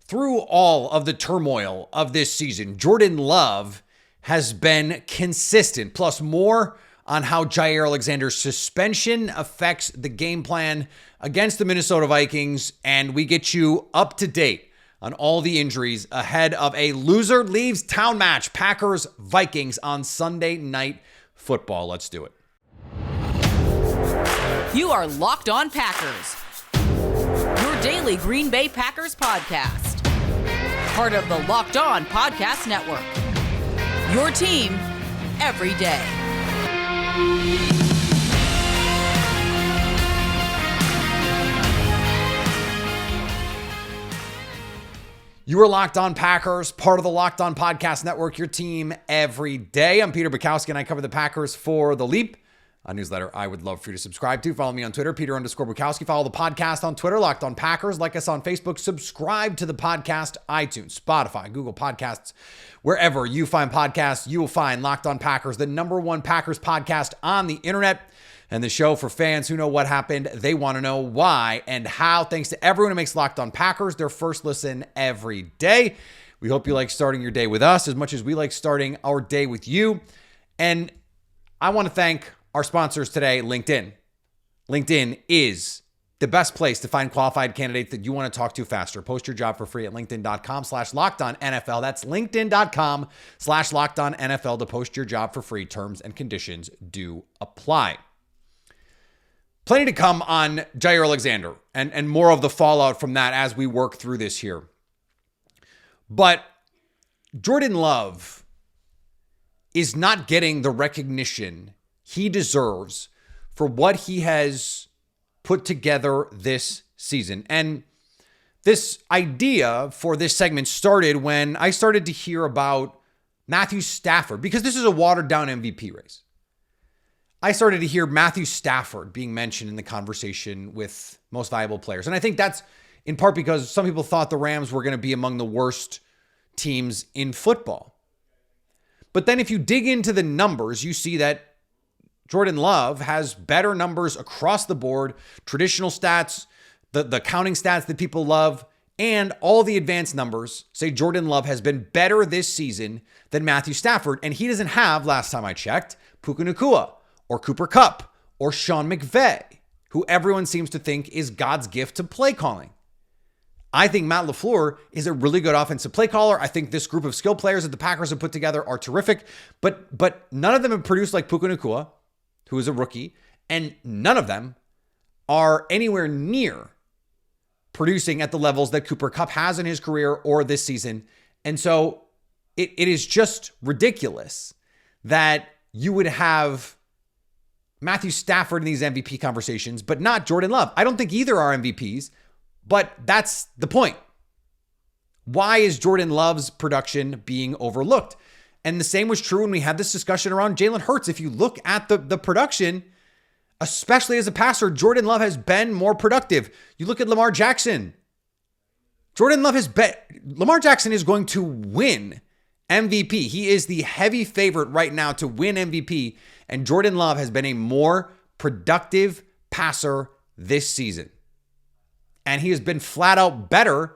through all of the turmoil of this season, Jordan Love has been consistent. Plus, more on how Jaire Alexander's suspension affects the game plan against the Minnesota Vikings. And we get you up to date on all the injuries ahead of a loser leaves town match, Packers-Vikings on Sunday Night Football. Let's do it. You are Locked On Packers, your daily Green Bay Packers podcast. Part of the Locked On Podcast Network, your team every day. You are Locked On Packers, part of the Locked On Podcast Network, your team every day. I'm Peter Bukowski, and I cover the Packers for The Leap, a newsletter I would love for you to subscribe to. Follow me on Twitter, Peter_Bukowski. Follow the podcast on Twitter, Locked On Packers. Like us on Facebook. Subscribe to the podcast, iTunes, Spotify, Google Podcasts. Wherever you find podcasts, you will find Locked On Packers, the number one Packers podcast on the internet. And the show for fans who know what happened, they want to know why and how. Thanks to everyone who makes Locked On Packers their first listen every day. We hope you like starting your day with us as much as we like starting our day with you. And I want to thank our sponsors today, LinkedIn. LinkedIn is the best place to find qualified candidates that you want to talk to faster. Post your job for free at linkedin.com/LockedOnNFL. That's linkedin.com/LockedOnNFL to post your job for free. Terms and conditions do apply. Plenty to come on Jaire Alexander and more of the fallout from that as we work through this here. But Jordan Love is not getting the recognition he deserves for what he has put together this season. And this idea for this segment started when I started to hear about Matthew Stafford, because this is a watered down MVP race. I started to hear Matthew Stafford being mentioned in the conversation with most valuable players. And I think that's in part because some people thought the Rams were going to be among the worst teams in football. But then if you dig into the numbers, you see that Jordan Love has better numbers across the board, traditional stats, the counting stats that people love, and all the advanced numbers say Jordan Love has been better this season than Matthew Stafford. And he doesn't have, last time I checked, Puka Nacua or Cooper Kupp or Sean McVay, who everyone seems to think is God's gift to play calling. I think Matt LaFleur is a really good offensive play caller. I think this group of skill players that the Packers have put together are terrific, but none of them have produced like Puka Nacua, who is a rookie, and none of them are anywhere near producing at the levels that Cooper Kupp has in his career or this season. And so it is just ridiculous that you would have Matthew Stafford in these MVP conversations, but not Jordan Love. I don't think either are MVPs, but that's the point. Why is Jordan Love's production being overlooked? And the same was true when we had this discussion around Jalen Hurts. If you look at the production, especially as a passer, Jordan Love has been more productive. You look at Lamar Jackson. Lamar Jackson is going to win MVP. He is the heavy favorite right now to win MVP. And Jordan Love has been a more productive passer this season. And he has been flat out better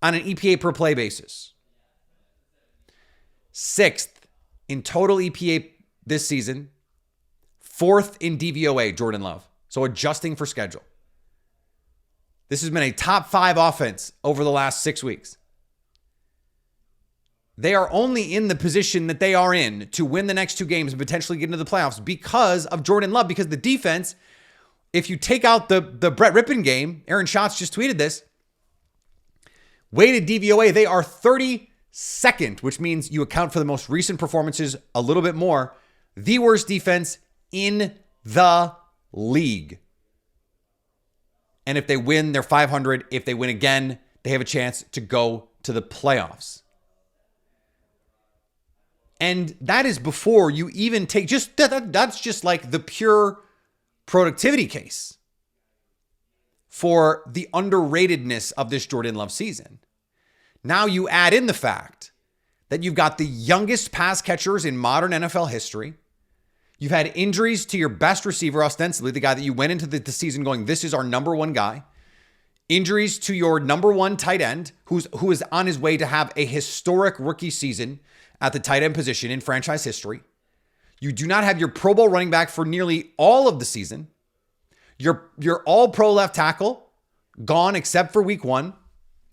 on an EPA per play basis. 6th in total EPA this season. 4th in DVOA, Jordan Love. So adjusting for schedule. This has been a top 5 offense over the last 6 weeks. They are only in the position that they are in to win the next 2 games and potentially get into the playoffs because of Jordan Love. Because the defense, if you take out the Brett Rippon game, Aaron Schatz just tweeted this, weighted DVOA, they are 32nd, which means you account for the most recent performances a little bit more. The worst defense in the league. And if they win, they're 500. If they win again, they have a chance to go to the playoffs. And that is before you even take that's just like the pure productivity case for the underratedness of this Jordan Love season. Now you add in the fact that you've got the youngest pass catchers in modern NFL history. You've had injuries to your best receiver, ostensibly the guy that you went into the season going, this is our number one guy. Injuries to your number one tight end, who is on his way to have a historic rookie season at the tight end position in franchise history. You do not have your Pro Bowl running back for nearly all of the season. Your all-pro left tackle gone except for week 1.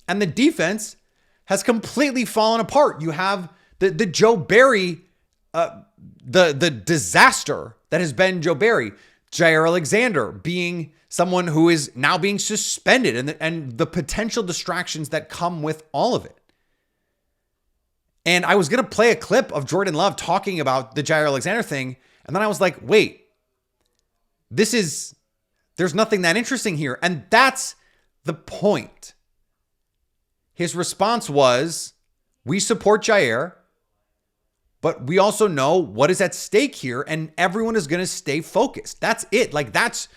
And the defense has completely fallen apart. You have the Joe Barry, the disaster that has been Joe Barry. Jaire Alexander being someone who is now being suspended, and the potential distractions that come with all of it. And I was going to play a clip of Jordan Love talking about the Jaire Alexander thing. And then I was like, wait, there's nothing that interesting here. And that's the point. His response was, we support Jaire, but we also know what is at stake here, and everyone is going to stay focused. That's it. Like, that's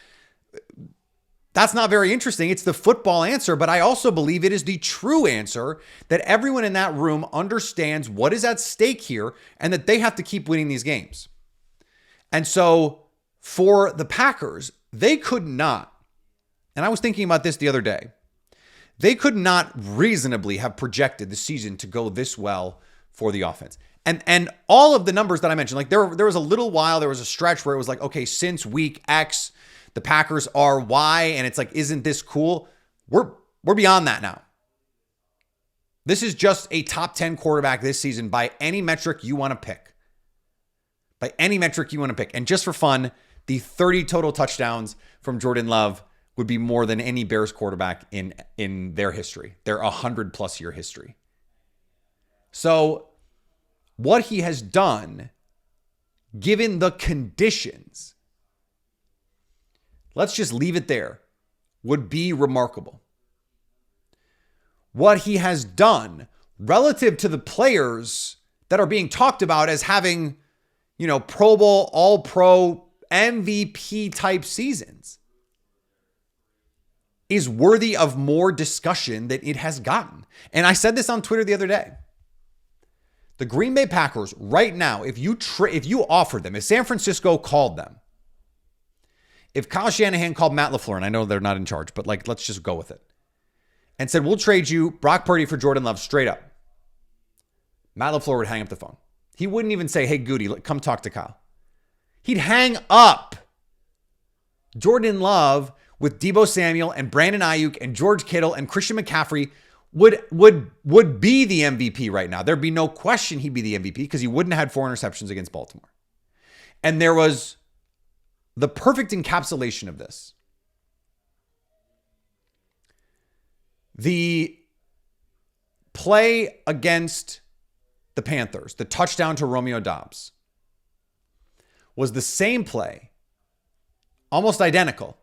not very interesting. It's the football answer, but I also believe it is the true answer, that everyone in that room understands what is at stake here and that they have to keep winning these games. And so for the Packers, they could not, and I was thinking about this the other day, they could not reasonably have projected the season to go this well for the offense. And all of the numbers that I mentioned, like there was a little while, there was a stretch where it was like, okay, since week X, the Packers are Y, and it's like, isn't this cool? We're beyond that now. This is just a top 10 quarterback this season by any metric you want to pick. By any metric you want to pick. And just for fun, the 30 total touchdowns from Jordan Love would be more than any Bears quarterback in their history, their 100+ year history. So what he has done, given the conditions, let's just leave it there, would be remarkable. What he has done relative to the players that are being talked about as having, Pro Bowl, All-Pro, MVP type seasons is worthy of more discussion than it has gotten. And I said this on Twitter the other day. The Green Bay Packers right now, if you offered them, if San Francisco called them, if Kyle Shanahan called Matt LaFleur, and I know they're not in charge, but let's just go with it, and said, we'll trade you Brock Purdy for Jordan Love straight up, Matt LaFleur would hang up the phone. He wouldn't even say, hey, Goody, come talk to Kyle. He'd hang up. Jordan Love with Deebo Samuel and Brandon Ayuk and George Kittle and Christian McCaffrey would be the MVP right now. There'd be no question he'd be the MVP because he wouldn't have had 4 interceptions against Baltimore. And there was the perfect encapsulation of this. The play against the Panthers, the touchdown to Romeo Doubs, was the same play, almost identical,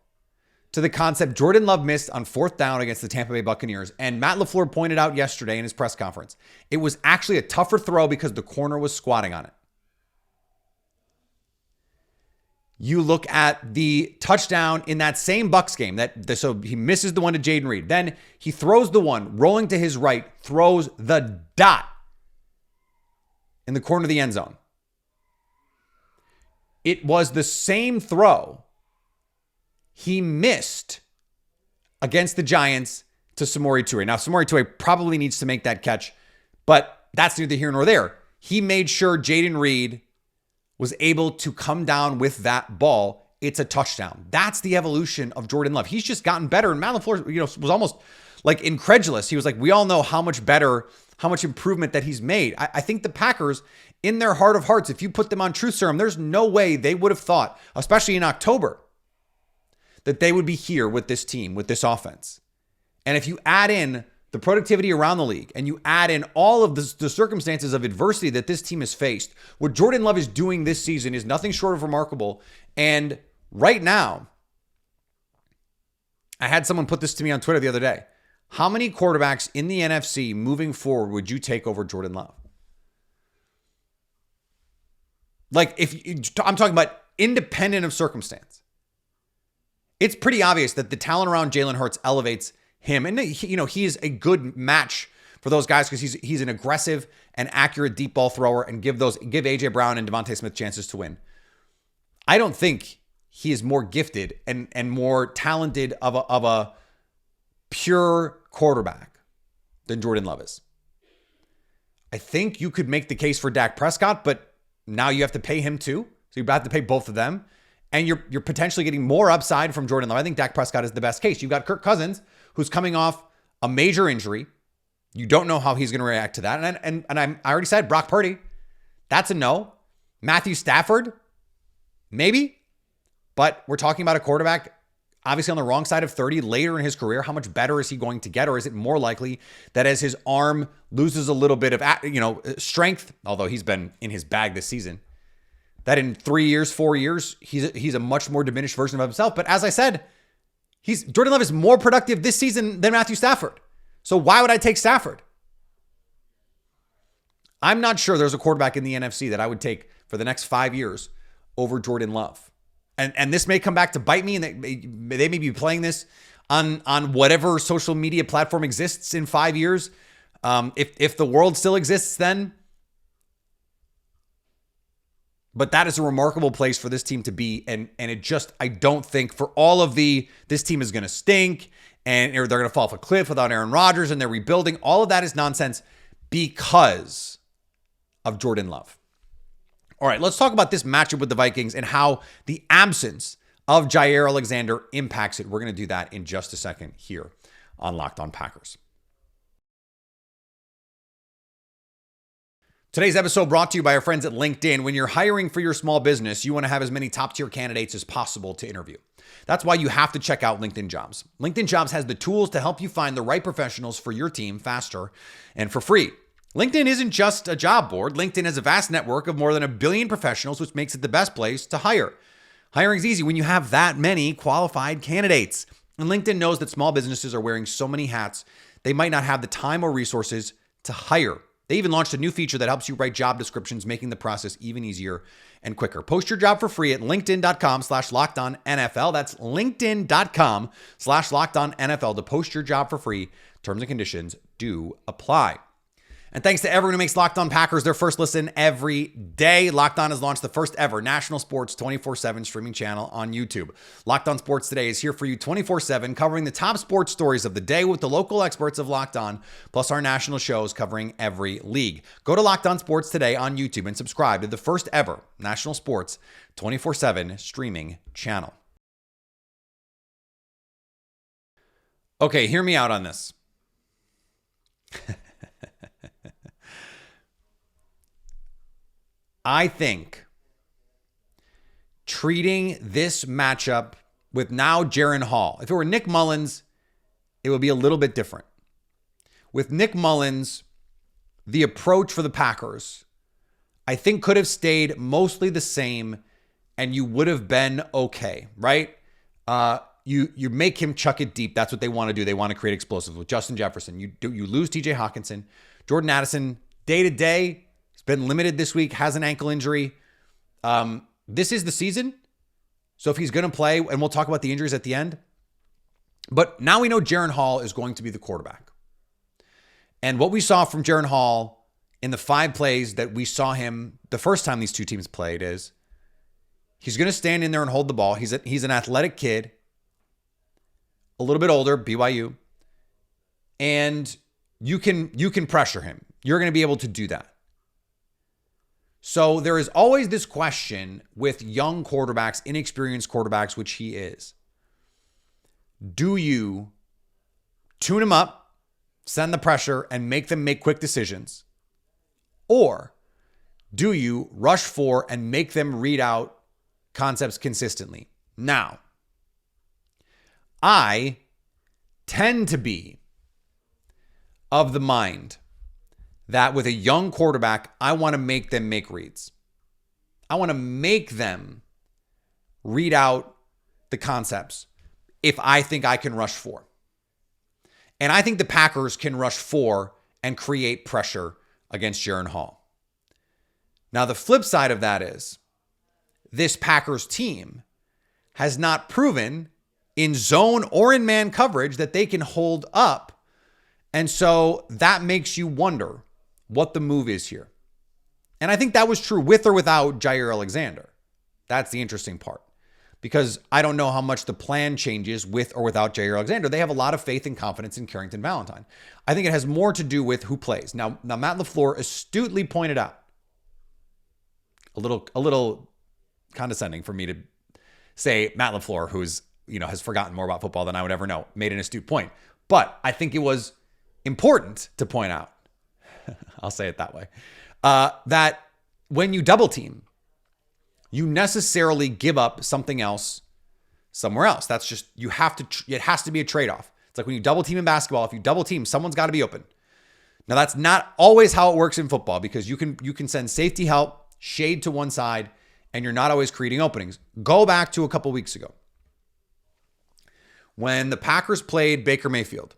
to the concept Jordan Love missed on 4th down against the Tampa Bay Buccaneers. And Matt LaFleur pointed out yesterday in his press conference, it was actually a tougher throw because the corner was squatting on it. You look at the touchdown in that same Bucs game, so he misses the one to Jaden Reed. Then he throws the one, rolling to his right, throws the dot in the corner of the end zone. It was the same throw he missed against the Giants to Samori Toure. Now, Samori Toure probably needs to make that catch, but that's neither here nor there. He made sure Jaden Reed was able to come down with that ball. It's a touchdown. That's the evolution of Jordan Love. He's just gotten better. And Matt LaFleur, was almost like incredulous. He was like, we all know how much better, how much improvement that he's made. I think the Packers, in their heart of hearts, if you put them on truth serum, there's no way they would have thought, especially in October, that they would be here with this team, with this offense. And if you add in the productivity around the league and you add in all of the circumstances of adversity that this team has faced, what Jordan Love is doing this season is nothing short of remarkable. And right now, I had someone put this to me on Twitter the other day. How many quarterbacks in the NFC moving forward would you take over Jordan Love? Like, I'm talking about independent of circumstance. It's pretty obvious that the talent around Jalen Hurts elevates him. And, he is a good match for those guys because he's an aggressive and accurate deep ball thrower and give A.J. Brown and Devontae Smith chances to win. I don't think he is more gifted and more talented of a pure quarterback than Jordan Love is. I think you could make the case for Dak Prescott, but now you have to pay him too. So you have to pay both of them. And you're potentially getting more upside from Jordan Love. I think Dak Prescott is the best case. You've got Kirk Cousins, who's coming off a major injury. You don't know how he's going to react to that. And I already said Brock Purdy. That's a no. Matthew Stafford, maybe. But we're talking about a quarterback obviously on the wrong side of 30 later in his career. How much better is he going to get? Or is it more likely that as his arm loses a little bit of strength, although he's been in his bag this season, that in 3 years, 4 years, he's a much more diminished version of himself. But as I said, Jordan Love is more productive this season than Matthew Stafford. So why would I take Stafford? I'm not sure there's a quarterback in the NFC that I would take for the next 5 years over Jordan Love. And this may come back to bite me, and they may be playing this on whatever social media platform exists in 5 years. If the world still exists then. But that is a remarkable place for this team to be. And I don't think for all of this team is going to stink and they're going to fall off a cliff without Aaron Rodgers and they're rebuilding. All of that is nonsense because of Jordan Love. All right, let's talk about this matchup with the Vikings and how the absence of Jaire Alexander impacts it. We're going to do that in just a second here on Locked On Packers. Today's episode brought to you by our friends at LinkedIn. When you're hiring for your small business, you want to have as many top-tier candidates as possible to interview. That's why you have to check out LinkedIn Jobs. LinkedIn Jobs has the tools to help you find the right professionals for your team faster and for free. LinkedIn isn't just a job board. LinkedIn has a vast network of more than 1 billion professionals, which makes it the best place to hire. Hiring's easy when you have that many qualified candidates. And LinkedIn knows that small businesses are wearing so many hats, they might not have the time or resources to hire. They even launched a new feature that helps you write job descriptions, making the process even easier and quicker. Post your job for free at linkedin.com/LockedOnNFL. That's linkedin.com/LockedOnNFL to post your job for free. Terms and conditions do apply. And thanks to everyone who makes Locked On Packers their first listen every day. Locked On has launched the first ever national sports 24/7 streaming channel on YouTube. Locked On Sports Today is here for you 24/7, covering the top sports stories of the day with the local experts of Locked On, plus our national shows covering every league. Go to Locked On Sports Today on YouTube and subscribe to the first ever national sports 24/7 streaming channel. Okay, hear me out on this. I think treating this matchup with now Jaren Hall, if it were Nick Mullins, it would be a little bit different. With Nick Mullins, the approach for the Packers, I think could have stayed mostly the same and you would have been okay, right? You make him chuck it deep. That's what they want to do. They want to create explosives with Justin Jefferson. You lose TJ Hawkinson. Jordan Addison, day to day, been limited this week, has an ankle injury. This is the season. So if he's going to play, and we'll talk about the injuries at the end. But now we know Jaren Hall is going to be the quarterback. And what we saw from Jaren Hall in the 5 plays that we saw him the first time these two teams played is he's going to stand in there and hold the ball. He's an athletic kid, a little bit older, BYU. And you can pressure him. You're going to be able to do that. So there is always this question with young quarterbacks, inexperienced quarterbacks, which he is. Do you tune them up, send the pressure, and make them make quick decisions? Or do you rush for and make them read out concepts consistently? Now, I tend to be of the mind that with a young quarterback, I want to make them make reads. I want to make them read out the concepts if I think I can rush for. And I think the Packers can rush for and create pressure against Jaren Hall. Now, the flip side of that is this Packers team has not proven in zone or in man coverage that they can hold up. And so that makes you wonder what the move is here. And I think that was true with or without Jaire Alexander. That's the interesting part. because I don't know how much the plan changes with or without Jaire Alexander. They have a lot of faith and confidence in Carrington Valentine. I think it has more to do with who plays. Now Matt LaFleur astutely pointed out, a little condescending for me to say Matt LaFleur, who's, has forgotten more about football than I would ever know, made an astute point. But I think it was important to point out, I'll say it that way, that when you double team, you necessarily give up something else somewhere else. That's just, it has to be a trade-off. It's like when you double team in basketball, if you double team, someone's got to be open. Now that's not always how it works in football, because you can send safety help, shade to one side, and you're not always creating openings. Go back to a couple weeks ago when the Packers played Baker Mayfield.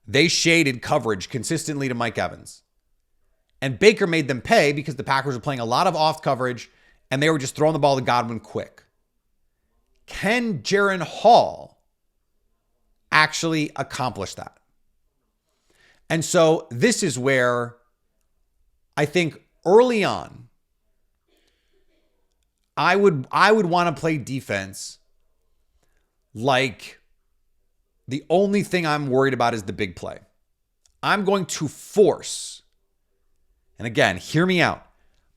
They shaded coverage consistently to Mike Evans. And Baker made them pay because the Packers were playing a lot of off coverage and they were just throwing the ball to Godwin quick. Can Jaren Hall actually accomplish that? And so this is where I think early on, I would want to play defense like the only thing I'm worried about is the big play. I'm going to force, and again, hear me out.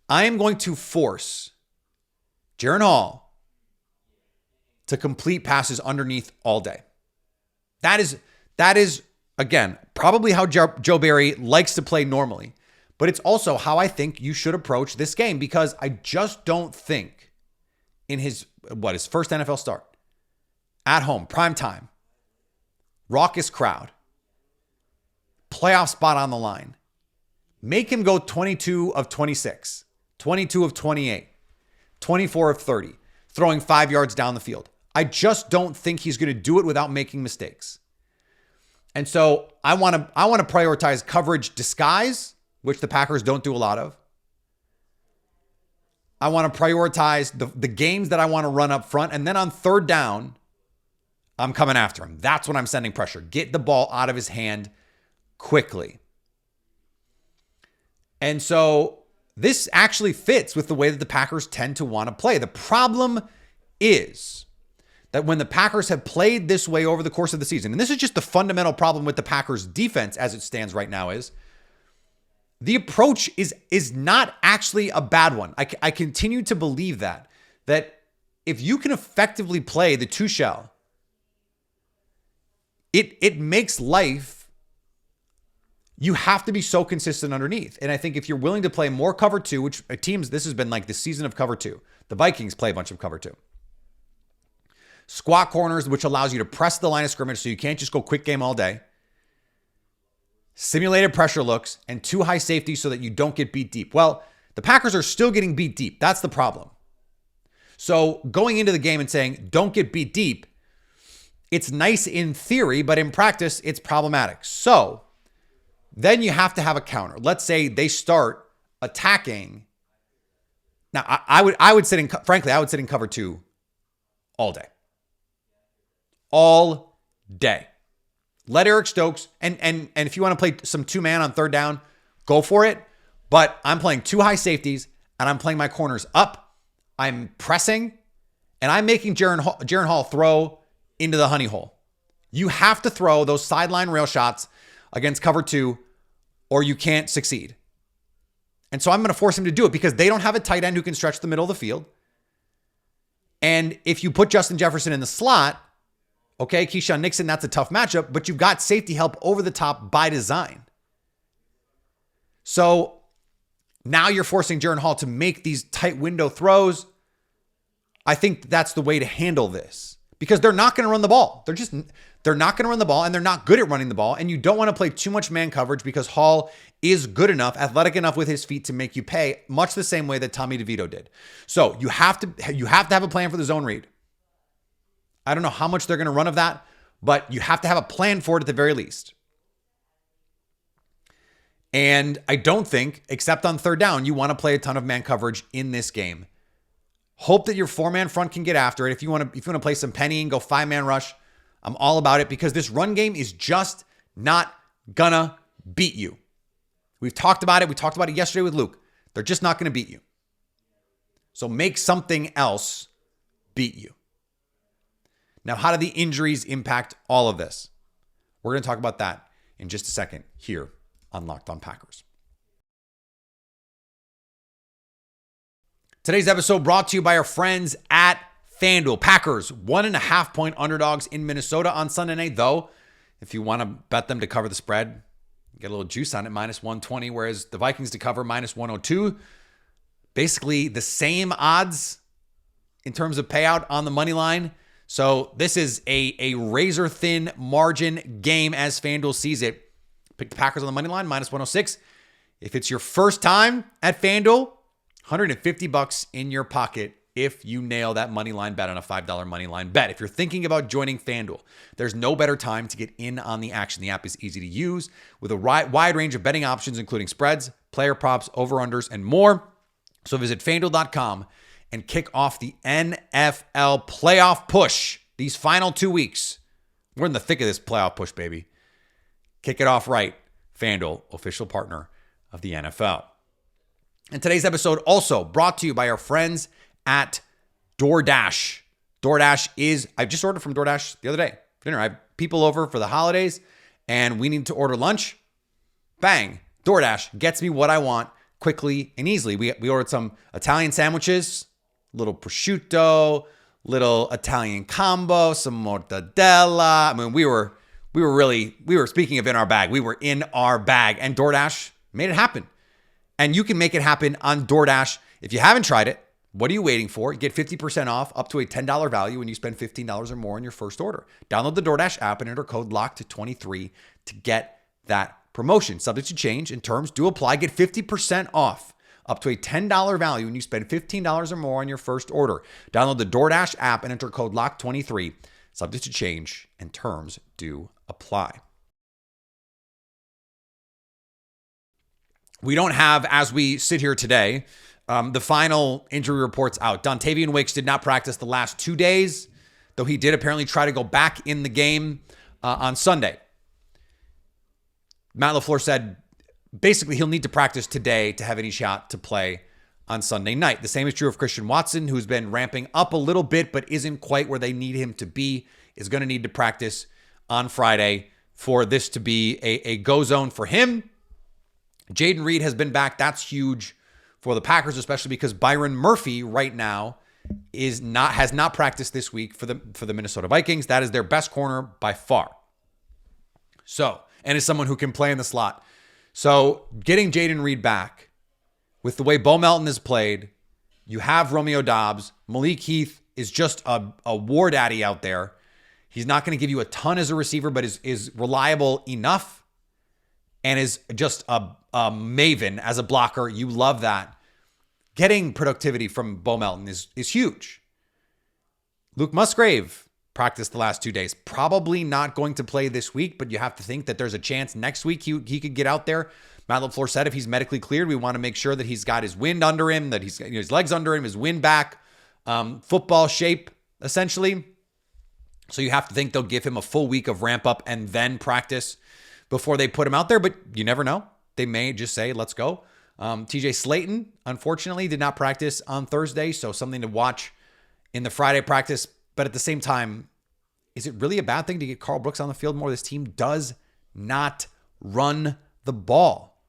I am going to force Jaren Hall to complete passes underneath all day. That is again, probably how Joe Barry likes to play normally, but it's also how I think you should approach this game, because I just don't think in his first NFL start, at home, prime time, raucous crowd, playoff spot on the line, make him go 22 of 26, 22 of 28, 24 of 30, throwing 5 yards down the field. I just don't think he's going to do it without making mistakes. And so I want to prioritize coverage disguise, which the Packers don't do a lot of. I want to prioritize the games that I want to run up front. And then on third down, I'm coming after him. That's when I'm sending pressure. Get the ball out of his hand quickly. And so this actually fits with the way that the Packers tend to want to play. The problem is that when the Packers have played this way over the course of the season, and this is just the fundamental problem with the Packers defense as it stands right now, is the approach is not actually a bad one. I continue to believe that if you can effectively play the two shell, it makes life, you have to be so consistent underneath. And I think if you're willing to play more cover two, which teams, this has been like the season of cover two. The Vikings play a bunch of cover two. Squat corners, which allows you to press the line of scrimmage so you can't just go quick game all day. Simulated pressure looks, and two high safeties so that you don't get beat deep. Well, the Packers are still getting beat deep. That's the problem. So going into the game and saying, don't get beat deep, it's nice in theory, but in practice, it's problematic. So then you have to have a counter. Let's say they start attacking. Now, I would sit in cover two all day. All day. Let Eric Stokes, and if you want to play some two-man on third down, go for it. But I'm playing two high safeties, and I'm playing my corners up. I'm pressing, and I'm making Jaren Hall throw into the honey hole. You have to throw those sideline rail shots against cover two, or you can't succeed. And so I'm going to force him to do it because they don't have a tight end who can stretch the middle of the field. And if you put Justin Jefferson in the slot, okay, Keyshawn Nixon, that's a tough matchup, but you've got safety help over the top by design. So now you're forcing Jaren Hall to make these tight window throws. I think that's the way to handle this because they're not going to run the ball. They're not going to run the ball, and they're not good at running the ball. And you don't want to play too much man coverage because Hall is good enough, athletic enough with his feet to make you pay, much the same way that Tommy DeVito did. So you have to have a plan for the zone read. I don't know how much they're going to run of that, but you have to have a plan for it at the very least. And I don't think, except on third down, you want to play a ton of man coverage in this game. Hope that your four-man front can get after it. If you want to play some penny and go five-man rush, I'm all about it because this run game is just not gonna beat you. We've talked about it. We talked about it yesterday with Luke. They're just not going to beat you. So make something else beat you. Now, how do the injuries impact all of this? We're going to talk about that in just a second here on Locked On Packers. Today's episode brought to you by our friends at FanDuel. Packers, 1.5-point underdogs in Minnesota on Sunday night, though. If you want to bet them to cover the spread, get a little juice on it, -120, whereas the Vikings to cover -102. Basically the same odds in terms of payout on the money line. So this is a razor-thin margin game as FanDuel sees it. Pick the Packers on the money line, -106. If it's your first time at FanDuel, $150 in your pocket if you nail that money line bet on a $5 money line bet. If you're thinking about joining FanDuel, there's no better time to get in on the action. The app is easy to use with a wide range of betting options, including spreads, player props, over-unders, and more. So visit FanDuel.com and kick off the NFL playoff push these final 2 weeks. We're in the thick of this playoff push, baby. Kick it off right. FanDuel, official partner of the NFL. And today's episode also brought to you by our friends at DoorDash. I just ordered from DoorDash the other day for dinner. I have people over for the holidays and we need to order lunch. Bang. DoorDash gets me what I want quickly and easily. We ordered some Italian sandwiches, little prosciutto, little Italian combo, some mortadella. I mean, we were speaking of in our bag. We were in our bag and DoorDash made it happen. And you can make it happen on DoorDash. If you haven't tried it, what are you waiting for? You get 50% off up to a $10 value when you spend $15 or more on your first order. Download the DoorDash app and enter code LOCKED23 to get that promotion. Subject to change and terms do apply. Get 50% off up to a $10 value when you spend $15 or more on your first order. Download the DoorDash app and enter code LOCKED23. Subject to change and terms do apply. We don't have, as we sit here today, the final injury reports out. Dontavian Wicks did not practice the last 2 days, though he did apparently try to go back in the game on Sunday. Matt LaFleur said basically he'll need to practice today to have any shot to play on Sunday night. The same is true of Christian Watson, who's been ramping up a little bit but isn't quite where they need him to be, is going to need to practice on Friday for this to be a go zone for him. Jaden Reed has been back. That's huge for the Packers, especially because Byron Murphy right now has not practiced this week for the Minnesota Vikings. That is their best corner by far. So, and is someone who can play in the slot. So, getting Jaden Reed back with the way Bo Melton has played, you have Romeo Doubs. Malik Heath is just a war daddy out there. He's not going to give you a ton as a receiver, but is reliable enough and is just a maven as a blocker. You love that. Getting productivity from Bo Melton is huge. Luke Musgrave practiced the last 2 days. Probably not going to play this week, but you have to think that there's a chance next week he could get out there. Matt LaFleur said if he's medically cleared, we want to make sure that he's got his wind under him, that he's got his legs under him, his wind back, football shape, essentially. So you have to think they'll give him a full week of ramp up and then practice before they put him out there, but you never know. They may just say, let's go. TJ Slayton, unfortunately, did not practice on Thursday, so something to watch in the Friday practice. But at the same time, is it really a bad thing to get Carl Brooks on the field more? This team does not run the ball.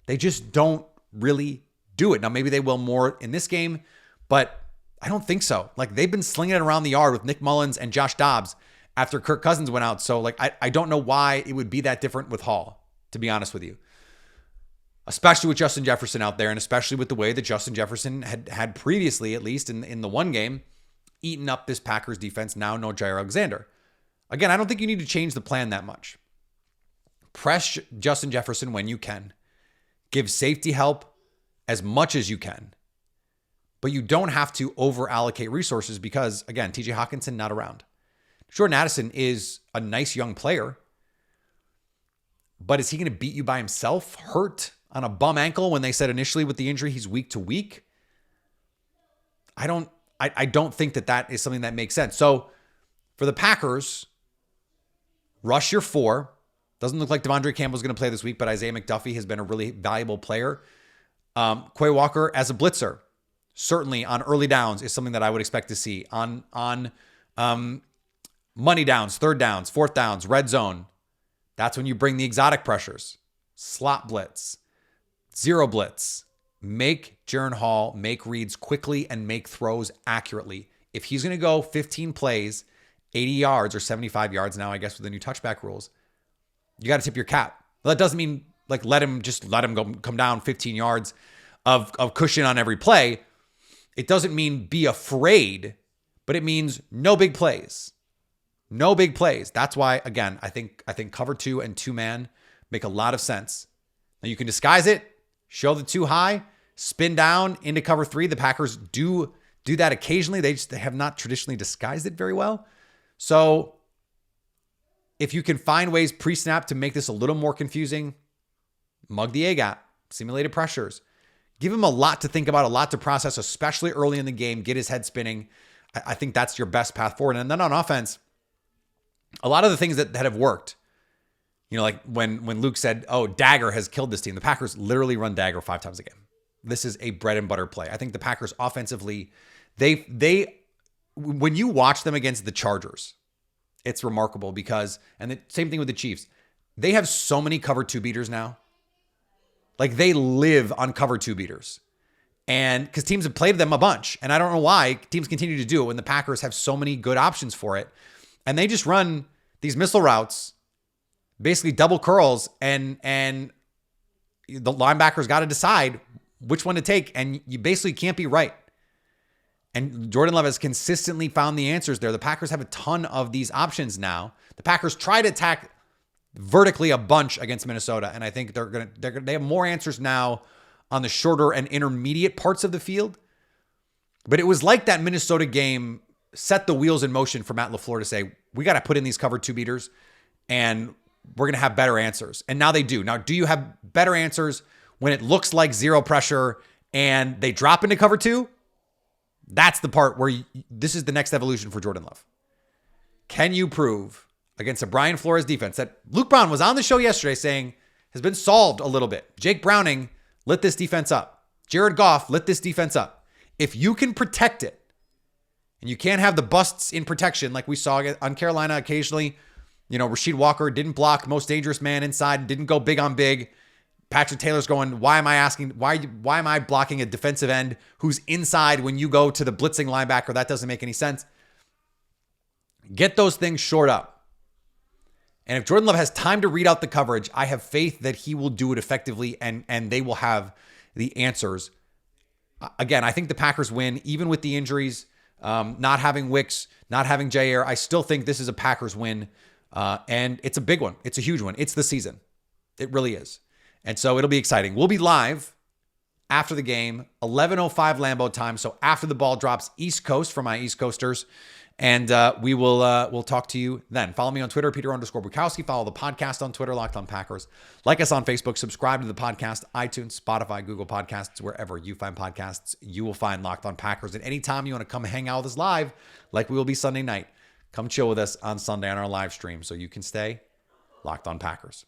They just don't really do it. Now, maybe they will more in this game, but I don't think so. Like, they've been slinging it around the yard with Nick Mullins and Josh Dobbs after Kirk Cousins went out. So, like, I don't know why it would be that different with Hall, to be honest with you. Especially with Justin Jefferson out there, and especially with the way that Justin Jefferson had previously, at least in the one game, eaten up this Packers defense. Now no Jaire Alexander. Again, I don't think you need to change the plan that much. Press Justin Jefferson when you can. Give safety help as much as you can. But you don't have to over-allocate resources because, again, TJ Hawkinson not around. Jordan Addison is a nice young player, but is he going to beat you by himself, hurt on a bum ankle when they said initially with the injury he's week to week? I don't think that is something that makes sense. So for the Packers, rush your 4. Doesn't look like Devondre Campbell's going to play this week, but Isaiah McDuffie has been a really valuable player. Quay Walker as a blitzer. certainly on early downs is something that I would expect to see. On money downs, third downs, fourth downs, red zone. That's when you bring the exotic pressures. Slot blitz, zero blitz. Make Jaren Hall make reads quickly and make throws accurately. If he's going to go 15 plays, 80 yards or 75 yards now, I guess with the new touchback rules, you got to tip your cap. Well, that doesn't mean like let him come down 15 yards of cushion on every play. It doesn't mean be afraid, but it means no big plays. No big plays. That's why, again, I think cover 2 and 2-man make a lot of sense. Now you can disguise it, show the 2 high, spin down into cover 3. The Packers do that occasionally. They have not traditionally disguised it very well. So if you can find ways pre-snap to make this a little more confusing, mug the A-gap, simulated pressures. Give him a lot to think about, a lot to process, especially early in the game. Get his head spinning. I think that's your best path forward. And then on offense, a lot of the things that have worked, like when Luke said, oh, dagger has killed this team. The Packers literally run dagger 5 times a game. This is a bread and butter play. I think the Packers offensively, they when you watch them against the Chargers, it's remarkable because, and the same thing with the Chiefs, they have so many cover 2 beaters now. Like they live on cover 2 beaters. And because teams have played them a bunch. And I don't know why teams continue to do it when the Packers have so many good options for it. And they just run these missile routes, basically double curls, and the linebackers got to decide which one to take. And you basically can't be right. And Jordan Love has consistently found the answers there. The Packers have a ton of these options now. The Packers try to attack vertically a bunch against Minnesota, and I think they have more answers now on the shorter and intermediate parts of the field. But it was like that Minnesota game set the wheels in motion for Matt LaFleur to say, we got to put in these cover 2 beaters, and we're going to have better answers. And now they do. Now, do you have better answers when it looks like zero pressure and they drop into cover 2? That's the part where this is the next evolution for Jordan Love. Can you prove against a Brian Flores defense that Luke Brown was on the show yesterday saying has been solved a little bit? Jake Browning lit this defense up. Jared Goff lit this defense up. If you can protect it, and you can't have the busts in protection like we saw on Carolina occasionally, Rasheed Walker didn't block most dangerous man inside, didn't go big on big. Patrick Taylor's going, why am I blocking a defensive end who's inside when you go to the blitzing linebacker? That doesn't make any sense. Get those things short up. And if Jordan Love has time to read out the coverage, I have faith that he will do it effectively and they will have the answers. Again, I think the Packers win, even with the injuries, not having Wicks, not having Jaire. I still think this is a Packers win. And it's a big one. It's a huge one. It's the season. It really is. And so it'll be exciting. We'll be live after the game, 11:05 Lambeau time. So after the ball drops East Coast for my East Coasters. And we'll talk to you then. Follow me on Twitter, Peter_Bukowski. Follow the podcast on Twitter, Locked On Packers. Like us on Facebook. Subscribe to the podcast, iTunes, Spotify, Google Podcasts, wherever you find podcasts, you will find Locked On Packers. And anytime you want to come hang out with us live, like we will be Sunday night, come chill with us on Sunday on our live stream so you can stay Locked On Packers.